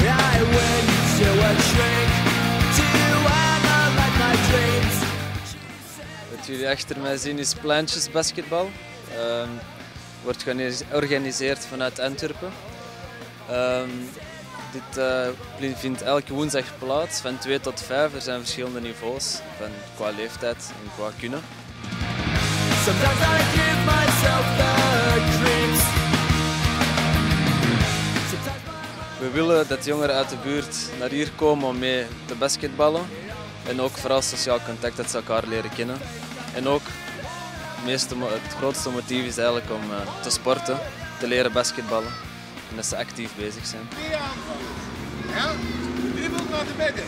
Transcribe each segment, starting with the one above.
I went to a shrink to analyze my dreams. Wat jullie achter mij zien is pleintjesbasketbal. Wordt georganiseerd vanuit Antwerpen. Dit vindt elke woensdag plaats van 2 tot 5. Er zijn verschillende niveaus qua leeftijd en qua kunnen. Sometimes I give myself the creeps. We willen dat jongeren uit de buurt naar hier komen om mee te basketballen. En ook vooral sociaal contact, dat ze elkaar leren kennen. En ook het grootste motief is eigenlijk om te sporten, te leren basketballen. En dat ze actief bezig zijn. Ja, dribbelt naar de midden.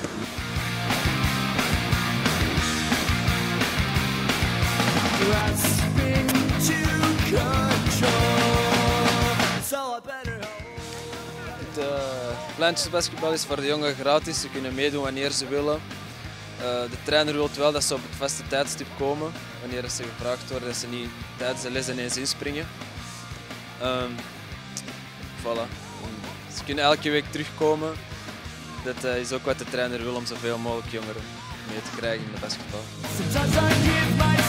Grasping to control. So I better Het pleintjesbasketbal is voor de jongeren gratis. Ze kunnen meedoen wanneer ze willen. De trainer wil wel dat ze op het vaste tijdstip komen. Wanneer ze gevraagd worden, dat ze niet tijdens de les ineens inspringen. Voilà. Ze kunnen elke week terugkomen. Dat is ook wat de trainer wil om zoveel mogelijk jongeren mee te krijgen in de basketbal. Sometimes I give my